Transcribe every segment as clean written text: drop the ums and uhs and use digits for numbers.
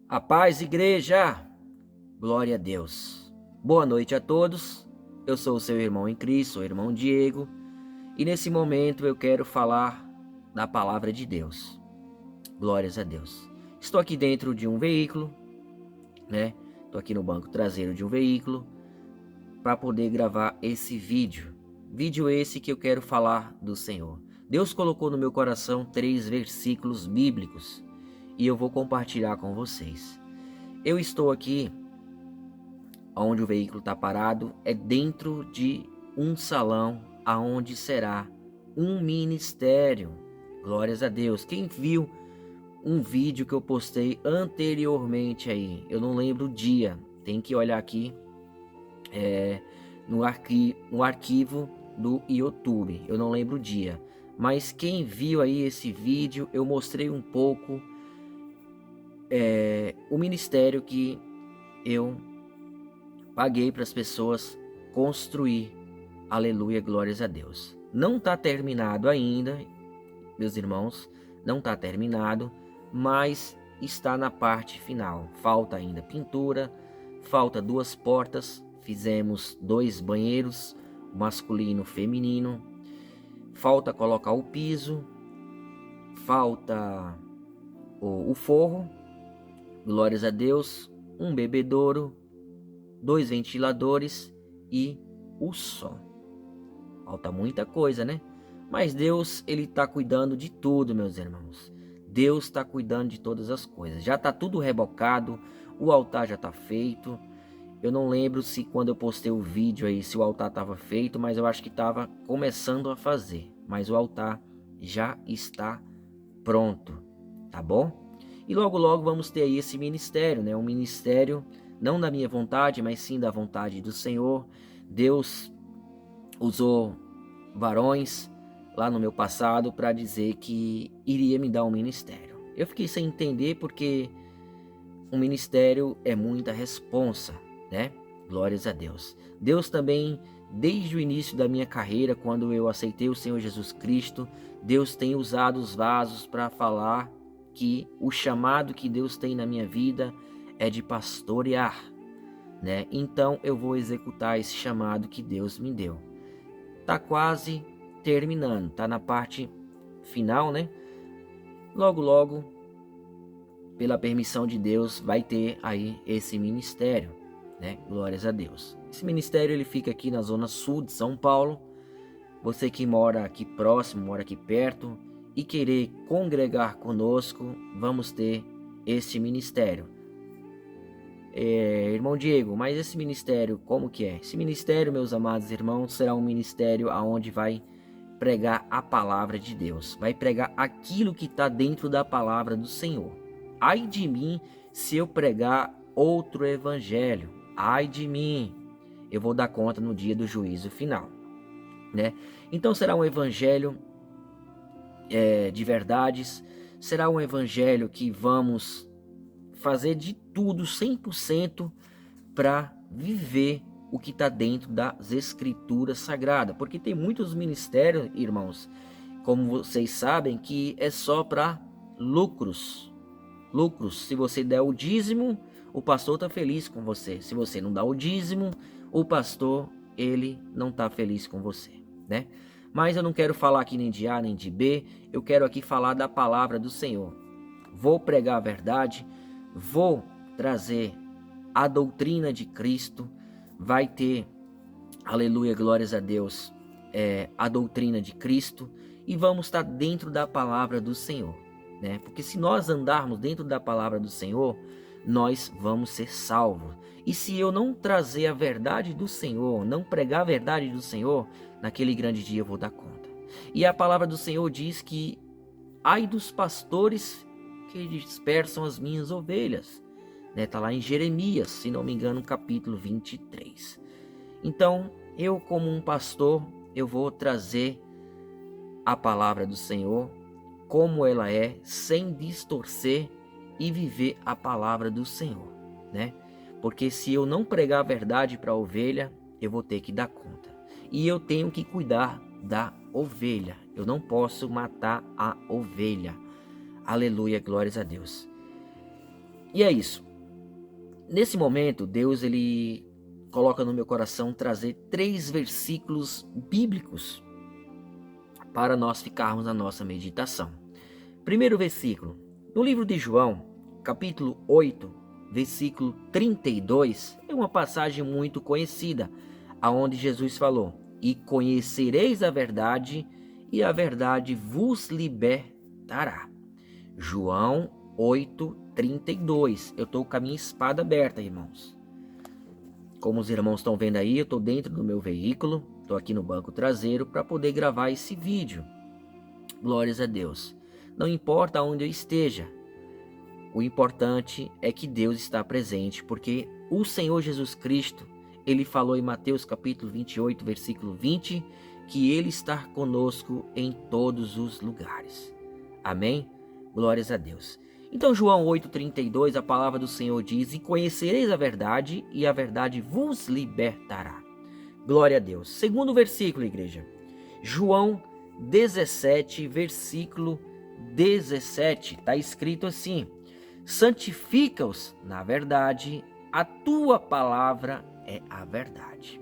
A paz, igreja! Glória a Deus. Boa noite a todos. Eu sou o seu irmão em Cristo, o irmão Diego, e nesse momento eu quero falar da palavra de Deus. Glórias a Deus. Estou aqui dentro de um veículo, né? Estou aqui no banco traseiro de um veículo para poder gravar esse vídeo. Vídeo esse que eu quero falar do Senhor. Deus colocou no meu coração 3 versículos bíblicos e eu vou compartilhar com vocês. Eu estou aqui onde o veículo está parado, é dentro de um salão aonde será um ministério. Glórias a Deus. Quem viu um vídeo que eu postei anteriormente aí, eu não lembro o dia, tem que olhar aqui no arquivo do YouTube, eu não lembro o dia, mas quem viu aí esse vídeo, eu mostrei um pouco o ministério que eu paguei para as pessoas construir. Aleluia, glórias a Deus. Não está terminado ainda, meus irmãos, não está terminado, mas está na parte final. Falta ainda pintura, falta 2 portas, fizemos 2 banheiros, masculino e feminino, falta colocar o piso, falta o forro, glórias a Deus, um bebedouro, 2 ventiladores e o som. Falta muita coisa, né? Mas Deus, Ele está cuidando de tudo, meus irmãos. Deus está cuidando de todas as coisas. Já está tudo rebocado, o altar já está feito. Eu não lembro se quando eu postei o vídeo aí, se o altar estava feito, mas eu acho que estava começando a fazer. Mas o altar já está pronto, tá bom? E logo logo vamos ter aí esse ministério, né? Um ministério não da minha vontade, mas sim da vontade do Senhor. Deus usou varões lá no meu passado para dizer que iria me dar um ministério. Eu fiquei sem entender porque um ministério é muita responsa, né? Glórias a Deus. Deus também, desde o início da minha carreira, quando eu aceitei o Senhor Jesus Cristo, Deus tem usado os vasos para falar que o chamado que Deus tem na minha vida é de pastorear, né? Então eu vou executar esse chamado que Deus me deu. Tá quase terminando, tá na parte final, né? Logo logo, pela permissão de Deus, vai ter aí esse ministério, né? Glórias a Deus. Esse ministério ele fica aqui na zona sul de São Paulo. Você que mora aqui próximo, mora aqui perto e querer congregar conosco, vamos ter este ministério. Irmão Diego, mas esse ministério como que é? Esse ministério, meus amados irmãos, será um ministério aonde vai pregar a palavra de Deus, vai pregar aquilo que está dentro da palavra do Senhor. Ai de mim se eu pregar outro evangelho, ai de mim, eu vou dar conta no dia do juízo final, né? Então será um evangelho de verdades, será um evangelho que vamos fazer de tudo 100% para viver o que está dentro das escrituras sagradas, porque tem muitos ministérios, irmãos, como vocês sabem, que é só para lucros. Se você der o dízimo, o pastor está feliz com você. Se você não dá o dízimo, o pastor ele não está feliz com você, né? Mas eu não quero falar aqui nem de A nem de B, eu quero aqui falar da palavra do Senhor. Vou pregar a verdade, vou trazer a doutrina de Cristo, vai ter, aleluia, glórias a Deus, a doutrina de Cristo, e vamos estar dentro da palavra do Senhor, né? Porque se nós andarmos dentro da palavra do Senhor, nós vamos ser salvos. E se eu não trazer a verdade do Senhor, não pregar a verdade do Senhor, naquele grande dia eu vou dar conta. E a palavra do Senhor diz que ai dos pastores que dispersam as minhas ovelhas, né? Tá lá em Jeremias, se não me engano, capítulo 23. Então, eu como um pastor, eu vou trazer a palavra do Senhor como ela é, sem distorcer e viver a palavra do Senhor, né? Porque se eu não pregar a verdade para a ovelha, eu vou ter que dar conta. E eu tenho que cuidar da ovelha. Eu não posso matar a ovelha. Aleluia, glórias a Deus. E é isso. Nesse momento, Deus ele coloca no meu coração trazer 3 versículos bíblicos para nós ficarmos na nossa meditação. Primeiro versículo, no livro de João, capítulo 8, versículo 32, é uma passagem muito conhecida, aonde Jesus falou: "E conhecereis a verdade, e a verdade vos libertará." João 8:32. Eu estou com a minha espada aberta, irmãos. Como os irmãos estão vendo aí, eu estou dentro do meu veículo, estou aqui no banco traseiro para poder gravar esse vídeo. Glórias a Deus. Não importa onde eu esteja, o importante é que Deus está presente, porque o Senhor Jesus Cristo, ele falou em Mateus capítulo 28, versículo 20, que ele está conosco em todos os lugares. Amém? Glórias a Deus. Então, João 8,32, a palavra do Senhor diz: "E conhecereis a verdade, e a verdade vos libertará." Glória a Deus. Segundo versículo, igreja. João 17, versículo 17. Está escrito assim: "Santifica-os na verdade, a tua palavra é a verdade."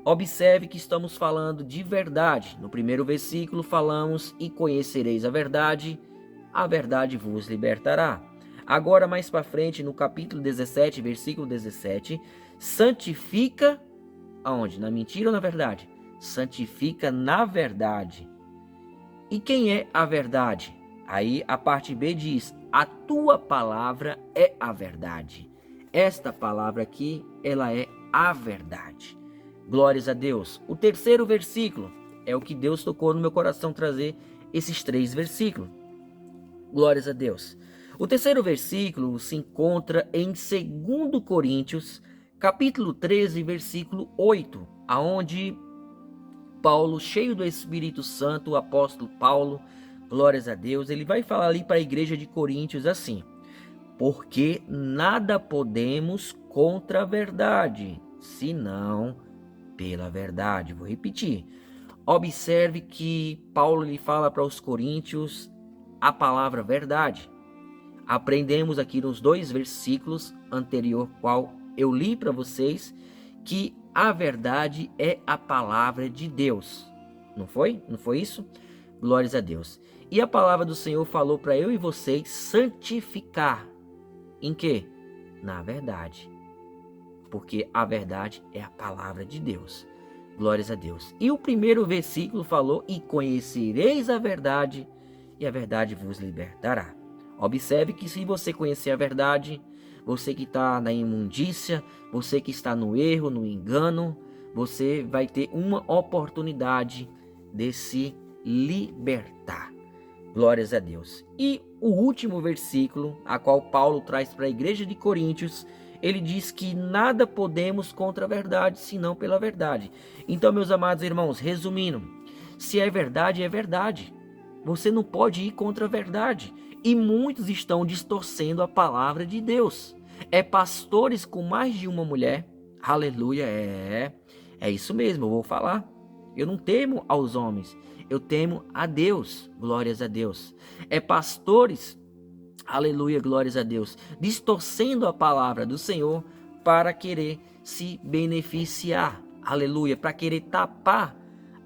Observe que estamos falando de verdade. No primeiro versículo falamos: "E conhecereis a verdade vos libertará." Agora, mais para frente, no capítulo 17, versículo 17, santifica aonde? Na mentira ou na verdade? Santifica na verdade. E quem é a verdade? Aí a parte B diz: "A tua palavra é a verdade." Esta palavra aqui, ela é a verdade. Glórias a Deus. O terceiro versículo é o que Deus tocou no meu coração trazer esses 3 versículos. Glórias a Deus. O terceiro versículo se encontra em 2 Coríntios, capítulo 13, versículo 8, aonde Paulo, cheio do Espírito Santo, o apóstolo Paulo, glórias a Deus, ele vai falar ali para a igreja de Coríntios assim: "Porque nada podemos contra a verdade, senão pela verdade." Vou repetir. Observe que Paulo lhe fala para os coríntios a palavra verdade. Aprendemos aqui nos 2 versículos anterior, qual eu li para vocês, que a verdade é a palavra de Deus. Não foi? Não foi isso? Glórias a Deus. E a palavra do Senhor falou para eu e vocês santificar. Em quê? Na verdade. Porque a verdade é a palavra de Deus. Glórias a Deus. E o primeiro versículo falou: "E conhecereis a verdade, e a verdade vos libertará." Observe que se você conhecer a verdade, você que está na imundícia, você que está no erro, no engano, você vai ter uma oportunidade de se libertar. Glórias a Deus. E o último versículo, a qual Paulo traz para a igreja de Coríntios, ele diz que nada podemos contra a verdade, senão pela verdade. Então, meus amados irmãos, resumindo, se é verdade, é verdade. Você não pode ir contra a verdade. E muitos estão distorcendo a palavra de Deus. É pastores com mais de uma mulher. Aleluia, é isso mesmo, eu vou falar. Eu não temo aos homens, eu temo a Deus. Glórias a Deus. É pastores, aleluia, glórias a Deus, distorcendo a palavra do Senhor para querer se beneficiar. Aleluia, para querer tapar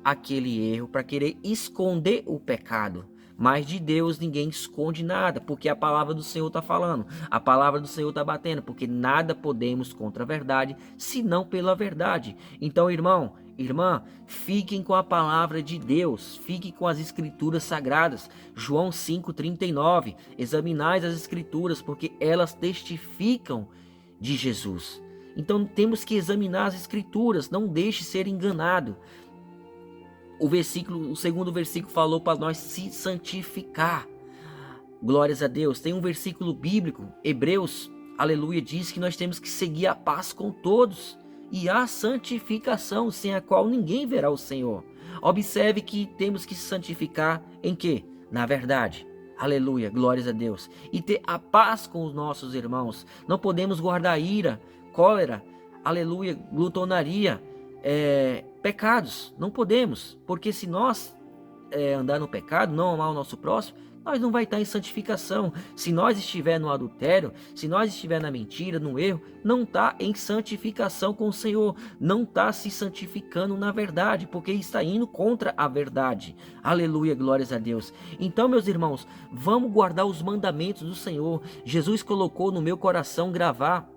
aquele erro, para querer esconder o pecado. Mas de Deus ninguém esconde nada, porque a palavra do Senhor está falando, a palavra do Senhor está batendo, porque nada podemos contra a verdade, senão pela verdade. Então, irmão, irmã, fiquem com a palavra de Deus, fiquem com as escrituras sagradas. João 5,39, examinais as escrituras, porque elas testificam de Jesus. Então temos que examinar as escrituras, não deixe ser enganado. O segundo versículo falou para nós se santificar. Glórias a Deus. Tem um versículo bíblico, Hebreus, aleluia, diz que nós temos que seguir a paz com todos e a santificação, sem a qual ninguém verá o Senhor. Observe que temos que se santificar em quê? Na verdade. Aleluia, glórias a Deus. E ter a paz com os nossos irmãos. Não podemos guardar ira, cólera, aleluia, glutonaria, pecados. Não podemos, porque se nós andar no pecado, não amar o nosso próximo, nós não vai estar em santificação. Se nós estiver no adultério, se nós estiver na mentira, no erro, não está em santificação com o Senhor, não está se santificando na verdade, porque está indo contra a verdade. Aleluia, glórias a Deus. Então, meus irmãos, vamos guardar os mandamentos do Senhor. Jesus colocou no meu coração gravar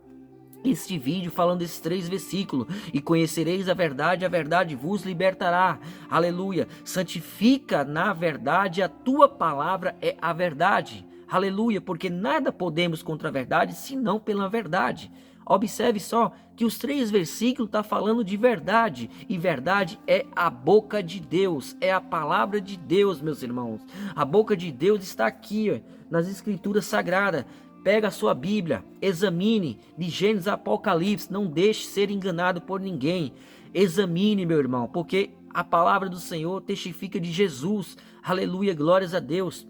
este vídeo falando esses 3 versículos: e conhecereis a verdade vos libertará. Aleluia. Santifica na verdade, a tua palavra é a verdade. Aleluia, porque nada podemos contra a verdade senão pela verdade. Observe só que os 3 versículos estão falando de verdade, e verdade é a boca de Deus, é a palavra de Deus, meus irmãos. A boca de Deus está aqui, ó, nas escrituras sagradas. Pega a sua Bíblia, examine de Gênesis a Apocalipse, não deixe ser enganado por ninguém. Examine, meu irmão, porque a palavra do Senhor testifica de Jesus. Aleluia, glórias a Deus.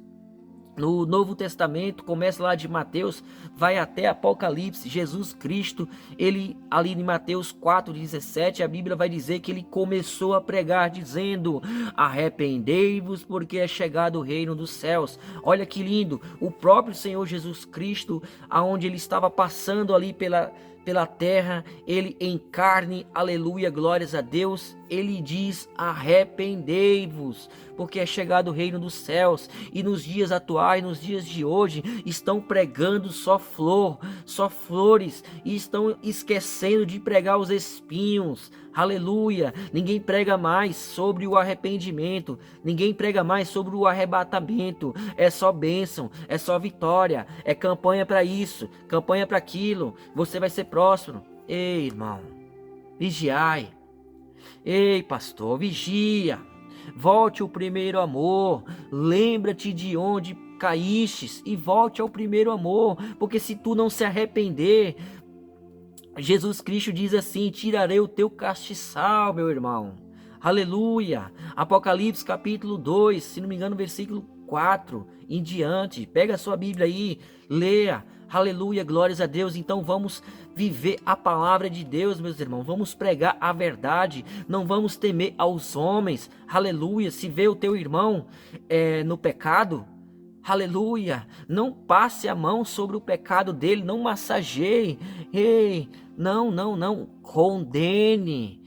No Novo Testamento, começa lá de Mateus, vai até Apocalipse. Jesus Cristo, ele ali em Mateus 4,17, a Bíblia vai dizer que ele começou a pregar dizendo: arrependei-vos, porque é chegado o reino dos céus. Olha que lindo, o próprio Senhor Jesus Cristo, aonde ele estava passando ali pela terra, ele em carne, aleluia, glórias a Deus, ele diz: arrependei-vos, porque é chegado o reino dos céus. E nos dias atuais, nos dias de hoje, estão pregando só flor, só flores, e estão esquecendo de pregar os espinhos. Aleluia, ninguém prega mais sobre o arrependimento, ninguém prega mais sobre o arrebatamento. É só bênção, é só vitória, é campanha para isso, campanha para aquilo, você vai ser próspero. Ei, irmão, vigiai. Ei, pastor, vigia. Volte ao primeiro amor. Lembra-te de onde caístes e volte ao primeiro amor, porque se tu não se arrepender, Jesus Cristo diz assim: tirarei o teu castiçal, meu irmão. Aleluia. Apocalipse capítulo 2, se não me engano, versículo 4 em diante. Pega a sua Bíblia aí, leia. Aleluia, glórias a Deus. Então vamos viver a palavra de Deus, meus irmãos. Vamos pregar a verdade. Não vamos temer aos homens. Aleluia. Se vê o teu irmão no pecado, aleluia, não passe a mão sobre o pecado dele, não massageie. Ei, não, condene.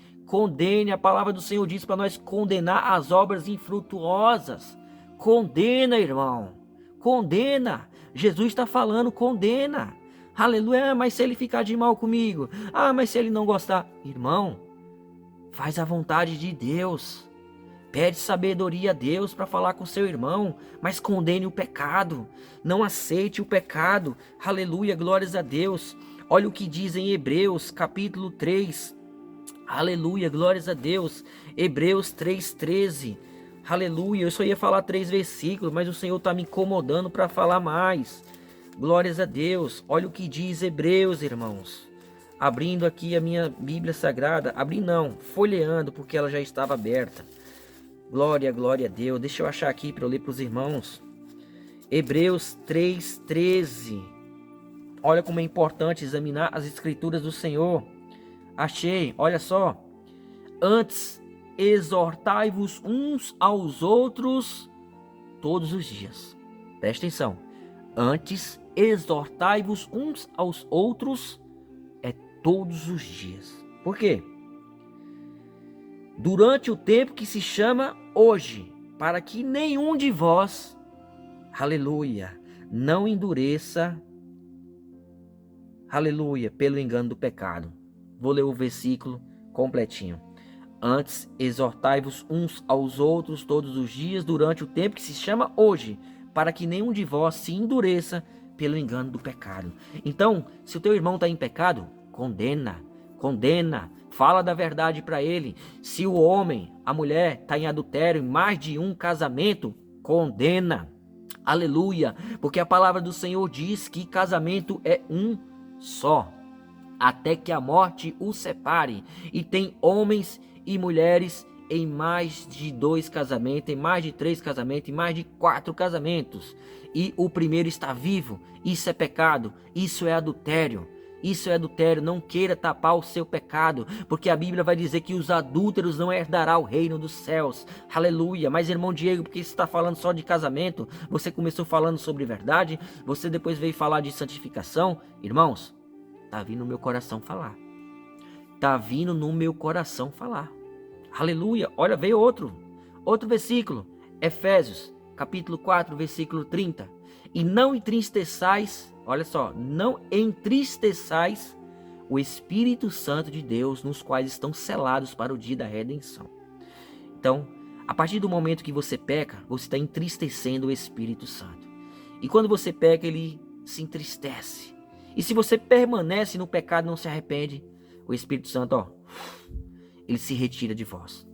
A palavra do Senhor diz para nós condenar as obras infrutuosas. Condena, irmão, condena. Jesus está falando, condena. Aleluia. Mas se ele ficar de mal comigo, mas se ele não gostar, irmão, faz a vontade de Deus. Pede sabedoria a Deus para falar com seu irmão, mas condene o pecado. Não aceite o pecado. Aleluia, glórias a Deus. Olha o que diz em Hebreus capítulo 3. Aleluia, glórias a Deus. Hebreus 3:13. Aleluia, eu só ia falar 3 versículos, mas o Senhor está me incomodando para falar mais. Glórias a Deus. Olha o que diz Hebreus, irmãos. Abrindo aqui a minha Bíblia Sagrada. Abri não, folheando, porque ela já estava aberta. Glória a Deus. Deixa eu achar aqui para eu ler para os irmãos. Hebreus 3:13. Olha como é importante examinar as escrituras do Senhor. Achei, olha só. Antes, exortai-vos uns aos outros todos os dias. Presta atenção. Antes, exortai-vos uns aos outros todos os dias. Por quê? Durante o tempo que se chama hoje, para que nenhum de vós, aleluia, não endureça, aleluia, pelo engano do pecado. Vou ler o versículo completinho. Antes, exortai-vos uns aos outros todos os dias, durante o tempo que se chama hoje, para que nenhum de vós se endureça pelo engano do pecado. Então, se o teu irmão está em pecado, condena, fala da verdade para ele. Se o homem, a mulher está em adultério, em mais de um casamento, condena. Aleluia, porque a palavra do Senhor diz que casamento é um só, até que a morte o separe. E tem homens e mulheres em mais de 2 casamentos, em mais de 3 casamentos, em mais de 4 casamentos. E o primeiro está vivo. Isso é pecado, isso é adultério. Isso é adultério. Não queira tapar o seu pecado, porque a Bíblia vai dizer que os adúlteros não herdarão o reino dos céus. Aleluia. Mas, irmão Diego, porque você está falando só de casamento? Você começou falando sobre verdade, você depois veio falar de santificação. Irmãos, tá vindo no meu coração falar. Tá vindo no meu coração falar. Aleluia. Olha, veio outro versículo. Efésios, capítulo 4, versículo 30. E não entristeçais, olha só, não entristeçais o Espírito Santo de Deus, nos quais estão selados para o dia da redenção. Então, a partir do momento que você peca, você está entristecendo o Espírito Santo. E quando você peca, ele se entristece. E se você permanece no pecado e não se arrepende, o Espírito Santo, ó, ele se retira de vós.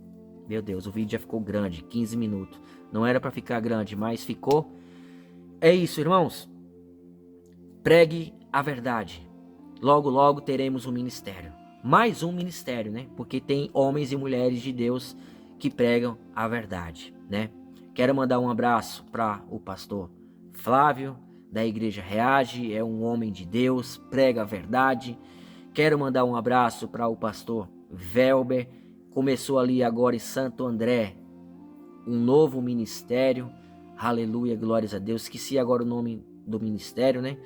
Meu Deus, o vídeo já ficou grande, 15 minutos. Não era para ficar grande, mas ficou. É isso, irmãos. Pregue a verdade. Logo, logo teremos um ministério. Mais um ministério, né? Porque tem homens e mulheres de Deus que pregam a verdade, né? Quero mandar um abraço para o pastor Flávio, da Igreja Reage. É um homem de Deus, prega a verdade. Quero mandar um abraço para o pastor Velber. Começou ali agora em Santo André um novo ministério. Aleluia, glórias a Deus. Esqueci agora o nome do ministério, né?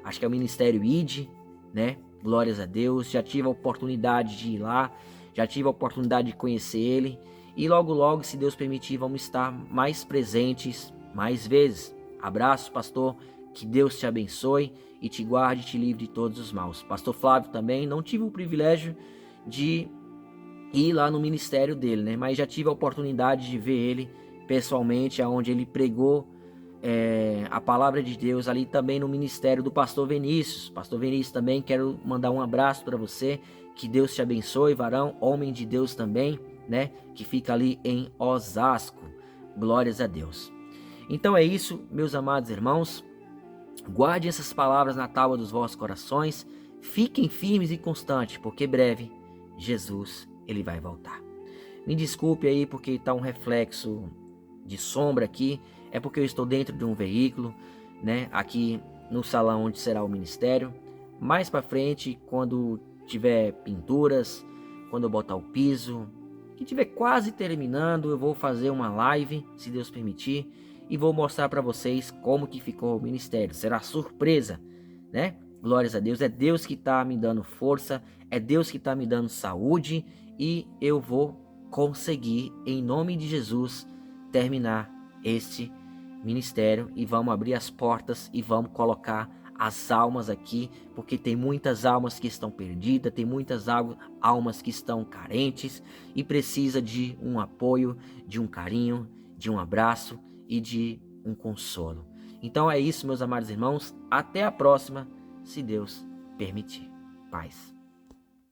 Acho que é o Ministério ID, né? Glórias a Deus. Já tive a oportunidade de ir lá, já tive a oportunidade de conhecer ele. E logo, logo, se Deus permitir, vamos estar mais presentes, mais vezes. Abraço, pastor. Que Deus te abençoe e te guarde e te livre de todos os maus. Pastor Flávio também, não tive o privilégio de ir lá no ministério dele, né? Mas já tive a oportunidade de ver ele pessoalmente, aonde ele pregou a palavra de Deus ali também no ministério do pastor Vinícius. Pastor Vinícius também, quero mandar um abraço para você, que Deus te abençoe, varão, homem de Deus também, né? Que fica ali em Osasco. Glórias a Deus. Então é isso, meus amados irmãos. Guardem essas palavras na tábua dos vossos corações. Fiquem firmes e constantes, porque breve Jesus ele vai voltar. Me desculpe aí porque está um reflexo de sombra aqui. É porque eu estou dentro de um veículo, né? Aqui no salão onde será o ministério. Mais para frente, quando tiver pinturas, quando eu botar o piso, que tiver quase terminando, eu vou fazer uma live, se Deus permitir, e vou mostrar para vocês como que ficou o ministério. Será surpresa, né? Glórias a Deus. É Deus que está me dando força, é Deus que está me dando saúde, e eu vou conseguir, em nome de Jesus, terminar este ministério, e vamos abrir as portas e vamos colocar as almas aqui, porque tem muitas almas que estão perdidas, tem muitas almas que estão carentes e precisa de um apoio, de um carinho, de um abraço e de um consolo. Então é isso, meus amados irmãos, até a próxima, se Deus permitir. Paz.